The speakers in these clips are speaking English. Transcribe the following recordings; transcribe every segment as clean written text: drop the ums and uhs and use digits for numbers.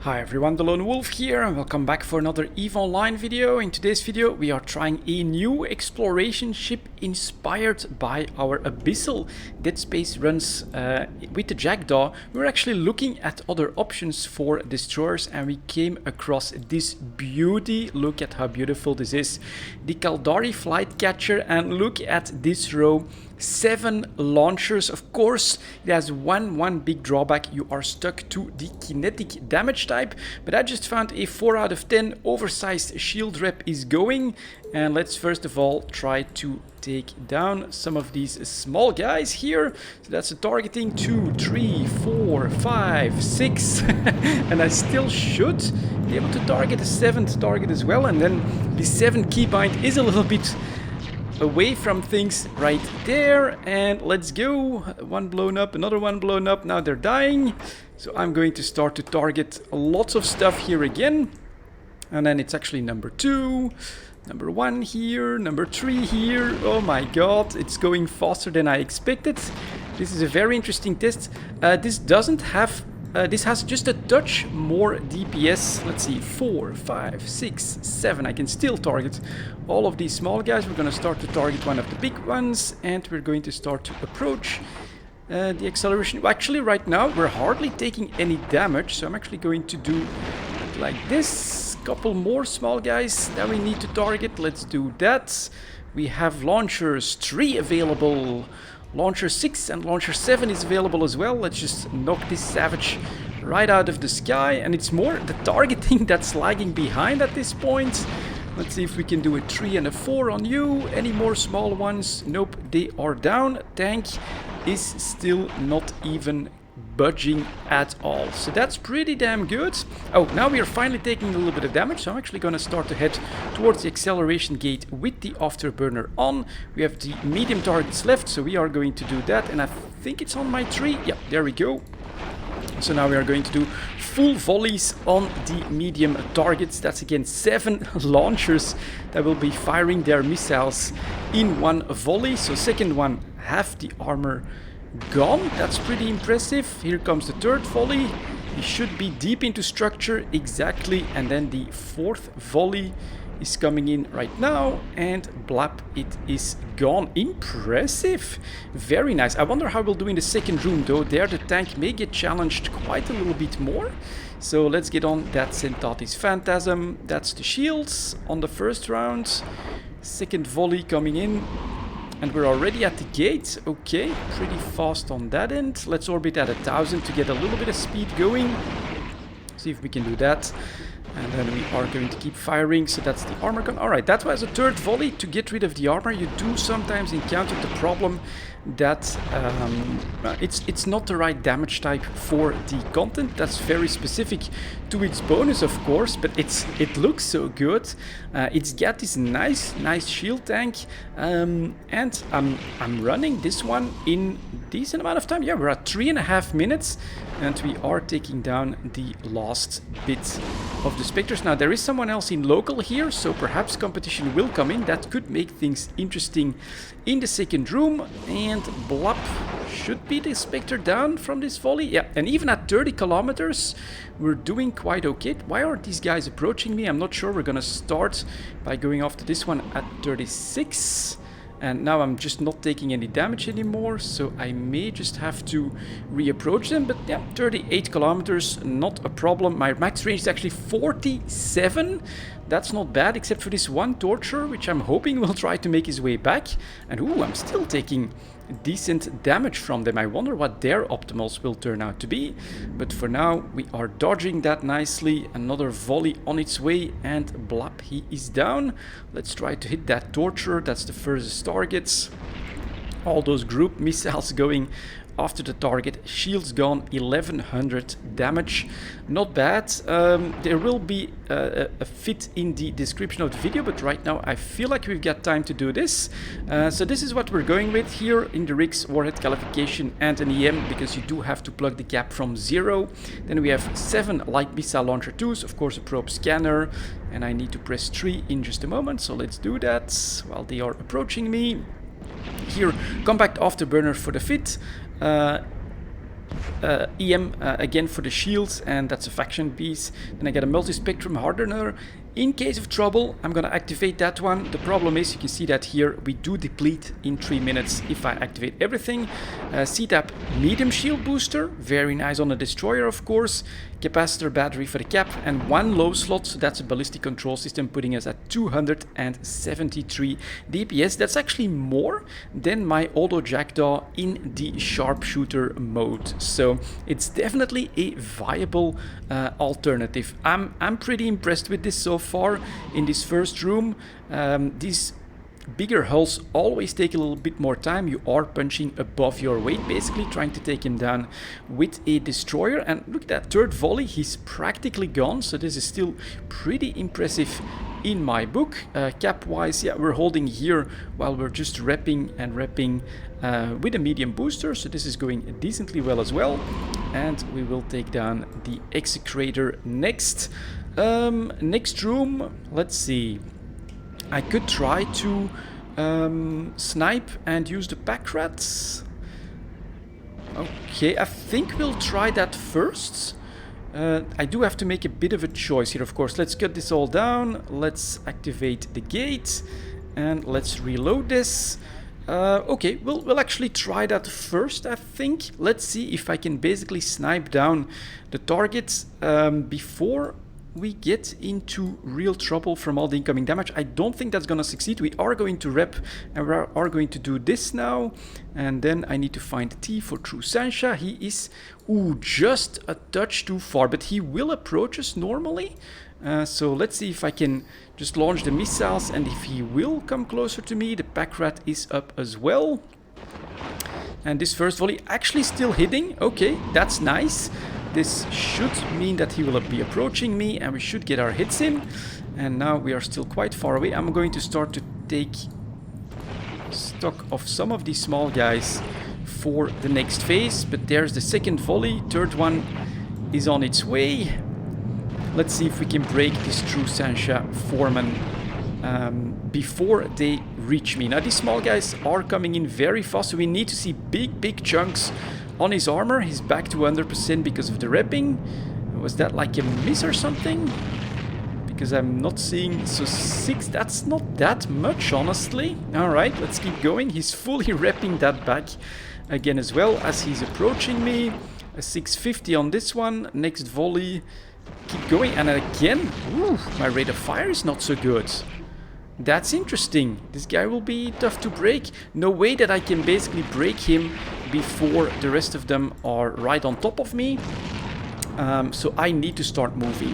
Hi everyone, delonewolf here and welcome back for another EVE Online video. In today's video we are trying a new exploration ship inspired by our Abyssal Dead Space runs with the Jackdaw. We were actually looking at other options for destroyers and we came across this beauty. Look at how beautiful this is. The Caldari Flycatcher, and look at this row. 7 launchers. Of course, it has one big drawback. You are stuck to the kinetic damage type, but I just found a 4 out of 10 oversized shield rep is going. And let's first of all try to take down some of these small guys here. So that's a targeting 2, 3, 4, 5, 6 and I still should be able to target a 7th target as well. And then the 7 keybind is a little bit away from things right there, and let's go. One blown up, another one blown up. Now they're dying, so I'm going to start to target lots of stuff here again. And then it's actually number 2, number 1 here, number 3 here. Oh my god, it's going faster than I expected. This is a very interesting test. This doesn't have this has just a touch more DPS. Let's see, 4, 5, 6, 7. I can still target all of these small guys. We're going to start to target one of the big ones, and we're going to start to approach the acceleration. Actually, right now, we're hardly taking any damage, so I'm actually going to do it like this. Couple more small guys that we need to target. Let's do that. We have launchers 3 available. Launcher 6 and Launcher 7 is available as well. Let's just knock this savage right out of the sky. And it's more the targeting that's lagging behind at this point. Let's see if we can do a 3 and a 4 on you. Any more small ones? Nope, they are down. Tank is still not even budging at all. So that's pretty damn good. Oh, now we are finally taking a little bit of damage, so I'm actually going to start to head towards the acceleration gate with the Afterburner on. We have the medium targets left, so we are going to do that, and I think it's on my tree. Yeah, there we go. So now we are going to do full volleys on the medium targets. That's again 7 launchers that will be firing their missiles in one volley. So second one, half the armor gone. That's pretty impressive. Here comes the third volley. He should be deep into structure, exactly. And then the 4th volley is coming in right now, and blap, it is gone. Impressive. Very nice. I wonder how we'll do in the second room though. There the tank may get challenged quite a little bit more. So let's get on that Centaur's Phantasm. That's the shields on the first round. Second volley coming in. And we're already at the gate. Okay, pretty fast on that end. Let's orbit at 1000 to get a little bit of speed going. See if we can do that. And then we are going to keep firing. So that's the armor gun. Alright, that was a third volley to get rid of the armor. You do sometimes encounter the problem that it's not the right damage type for the content. That's very specific to its bonus, of course, but it looks so good. It's got this nice shield tank, and I'm running this one in decent amount of time. Yeah, we're at 3.5 minutes, and we are taking down the last bit of the Spectres. Now there is someone else in local here, so perhaps competition will come in. That could make things interesting in the second room. And blop, should be the Spectre down from this volley. Yeah, and even at 30 kilometers we're doing quite okay. Why are these guys approaching me? I'm not sure. We're gonna start by going after this one at 36. And now I'm just not taking any damage anymore, so I may just have to reapproach them. But yeah, 38 kilometers, not a problem. My max range is actually 47. That's not bad, except for this one Torturer, which I'm hoping will try to make his way back. And ooh, I'm still taking decent damage from them. I wonder what their optimals will turn out to be. But for now, we are dodging that nicely. Another volley on its way, and blap, he is down. Let's try to hit that Torturer. That's the first targets. All those group missiles going after the target. Shields gone, 1100 damage. Not bad. There will be a fit in the description of the video, but right now I feel like we've got time to do this. So this is what we're going with here in the rigs: Warhead, Calefaction and an EM, because you do have to plug the gap from 0. Then we have 7 light missile launcher 2s, of course a probe scanner, and I need to press 3 in just a moment, so let's do that while they are approaching me. Here, compact Afterburner for the fit. EM again for the shields, and that's a faction piece. Then I get a Multispectrum Hardener. In case of trouble, I'm gonna activate that one. The problem is, you can see that here we do deplete in 3 minutes if I activate everything. C-Tap medium shield booster, very nice on a destroyer of course. Capacitor battery for the cap, and 1 low slot, so that's a ballistic control system, putting us at 273 DPS. That's actually more than my auto Jackdaw in the sharpshooter mode, so it's definitely a viable alternative. I'm pretty impressed with this so far in this first room. These bigger hulls always take a little bit more time. You are punching above your weight, basically trying to take him down with a destroyer. And look at that third volley, he's practically gone, so this is still pretty impressive in my book. Cap wise, yeah, we're holding here while we're just repping and repping with a medium booster, so this is going decently well as well. And we will take down the Execrator next. Next room, let's see. I could try to snipe and use the pack rats. Okay, I think we'll try that first. I do have to make a bit of a choice here, of course. Let's cut this all down. Let's activate the gate and let's reload this. Okay, we'll actually try that first, I think. Let's see if I can basically snipe down the targets before we get into real trouble from all the incoming damage. I don't think that's gonna succeed. We are going to rep and we are going to do this now. And then I need to find T for True Sansha. He is, just a touch too far, but he will approach us normally. So let's see if I can just launch the missiles, and if he will come closer to me. The pack rat is up as well. And this first volley actually still hitting. Okay, that's nice. This should mean that he will be approaching me and we should get our hits in. And now we are still quite far away. I'm going to start to take stock of some of these small guys for the next phase. But there's the second volley. Third one is on its way. Let's see if we can break this True Sansha Foreman before they reach me. Now these small guys are coming in very fast, so we need to see big chunks on his armor. He's back to 100% because of the repping. Was that like a miss or something? Because I'm not seeing... So 6, that's not that much, honestly. Alright, let's keep going. He's fully repping that back again as well as he's approaching me. A 650 on this one. Next volley. Keep going. And again, my rate of fire is not so good. That's interesting. This guy will be tough to break. No way that I can basically break him before the rest of them are right on top of me. So I need to start moving.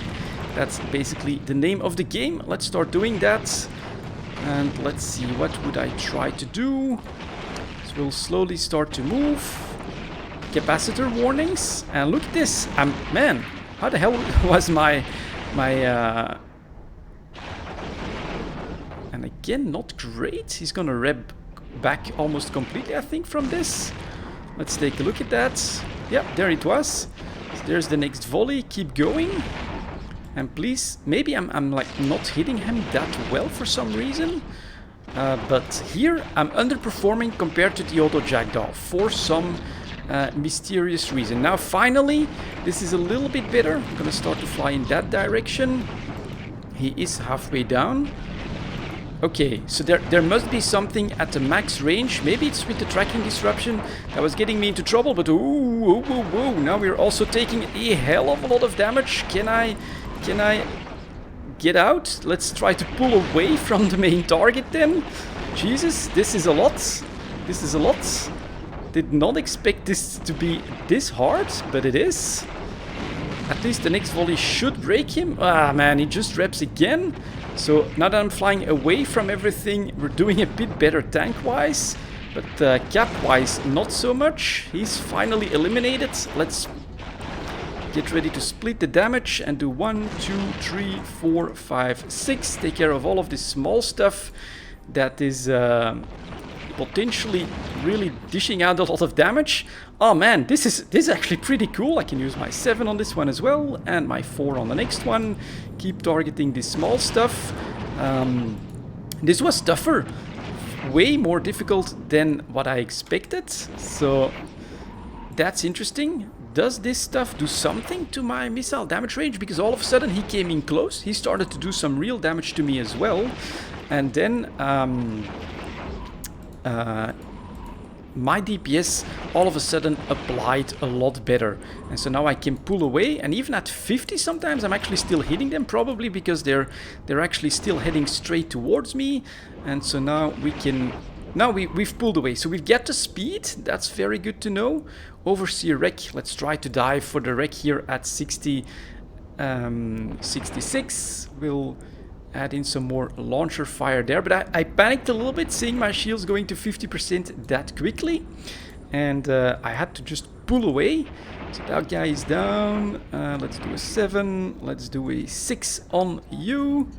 That's basically the name of the game. Let's start doing that. And let's see, what would I try to do? So we'll slowly start to move. Capacitor warnings. And look at this. Man, how the hell was my and again, not great. He's gonna rep back almost completely, I think, from this. Let's take a look at that. Yeah, there it was. So there's the next volley. Keep going. And please, maybe I'm like not hitting him that well for some reason. But here I'm underperforming compared to the auto Jackdaw for some mysterious reason. Now finally, this is a little bit better. I'm gonna start to fly in that direction. He is halfway down. Okay, so there must be something at the max range. Maybe it's with the tracking disruption that was getting me into trouble, but now we're also taking a hell of a lot of damage. Can I get out? Let's try to pull away from the main target then. Jesus, this is a lot. This is a lot. Did not expect this to be this hard, but it is. At least the next volley should break him. Ah man, he just reps again. So now that I'm flying away from everything, we're doing a bit better tank-wise, but cap-wise not so much. He's finally eliminated. Let's get ready to split the damage and do 1, 2, 3, 4, 5, 6. Take care of all of this small stuff that is potentially really dishing out a lot of damage. Oh man, this is actually pretty cool. I can use my 7 on this one as well, and my 4 on the next one. Keep targeting this small stuff. This was tougher. Way more difficult than what I expected. So that's interesting. Does this stuff do something to my missile damage range? Because all of a sudden he came in close. He started to do some real damage to me as well. And then my DPS all of a sudden applied a lot better. And so now I can pull away, and even at 50 sometimes I'm actually still hitting them, probably because they're actually still heading straight towards me. And so now we can... Now we've pulled away, so we've got the speed. That's very good to know. Overseer wreck. Let's try to dive for the wreck here at 66. We'll add in some more launcher fire there. But I panicked a little bit seeing my shields going to 50% that quickly. And I had to just pull away. So that guy is down. Let's do a 7. Let's do a 6 on you.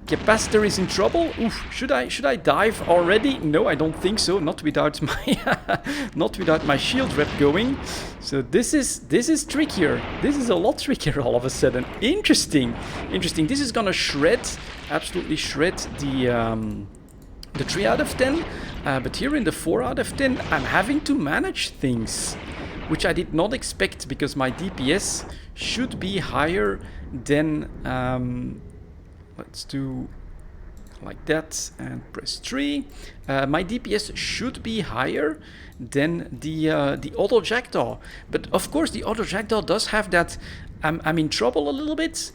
Capacitor is in trouble. Oof, should I dive already? No, I don't think so. Not without my shield rep going. So this is trickier. This is a lot trickier all of a sudden. Interesting. This is gonna shred, absolutely shred the 3 out of 10. But here in the 4 out of 10, I'm having to manage things, which I did not expect, because my DPS should be higher than. Let's do like that and press 3. My DPS should be higher than the auto Jackdaw. But of course the auto Jackdaw does have that I'm in trouble a little bit.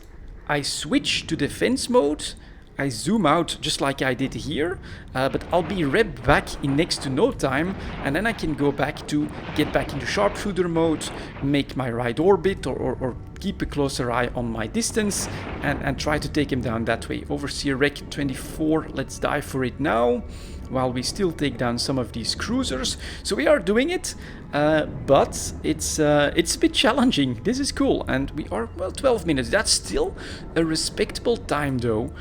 I switch to defense mode. I zoom out just like I did here, but I'll be revved back in next to no time, and then I can go back to get back into sharpshooter mode, make my right orbit, or keep a closer eye on my distance, and try to take him down that way. Overseer wreck 24, let's dive for it now, while we still take down some of these cruisers. So we are doing it, but it's a bit challenging. This is cool, and we are, well, 12 minutes. That's still a respectable time though.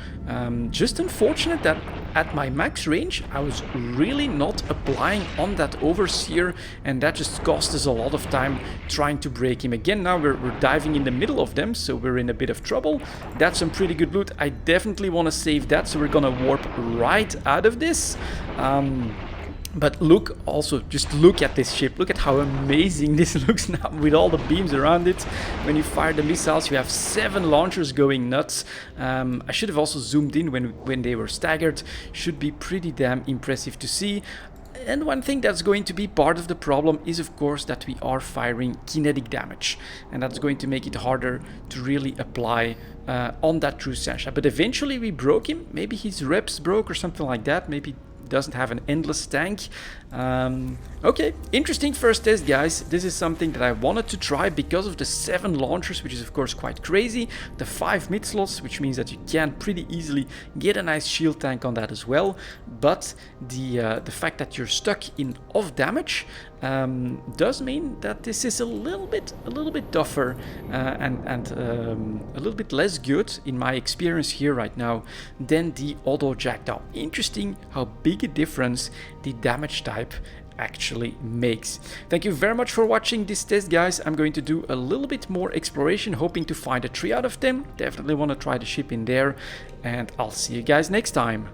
Just unfortunate that at my max range I was really not applying on that Overseer, and that just cost us a lot of time trying to break him. Again, now we're diving in the middle of them, so we're in a bit of trouble. That's some pretty good loot. I definitely want to save that, so we're gonna warp right out of this. But look, also, just look at this ship. Look at how amazing this looks now with all the beams around it. When you fire the missiles, you have 7 launchers going nuts. I should have also zoomed in when they were staggered. Should be pretty damn impressive to see. And one thing that's going to be part of the problem is, of course, that we are firing kinetic damage. And that's going to make it harder to really apply on that true Sasha. But eventually we broke him. Maybe his reps broke or something like that. Maybe doesn't have an endless tank. Okay, interesting first test, guys. This is something that I wanted to try because of the 7 launchers, which is of course quite crazy. The 5 mid slots, which means that you can pretty easily get a nice shield tank on that as well. But the fact that you're stuck in off damage does mean that this is a little bit tougher and a little bit less good in my experience here right now than the auto Jackdaw. Interesting how big a difference the damage type actually makes. Thank you very much for watching this test, guys. I'm going to do a little bit more exploration, hoping to find a 3 out of 10. Definitely want to try the ship in there, and I'll see you guys next time.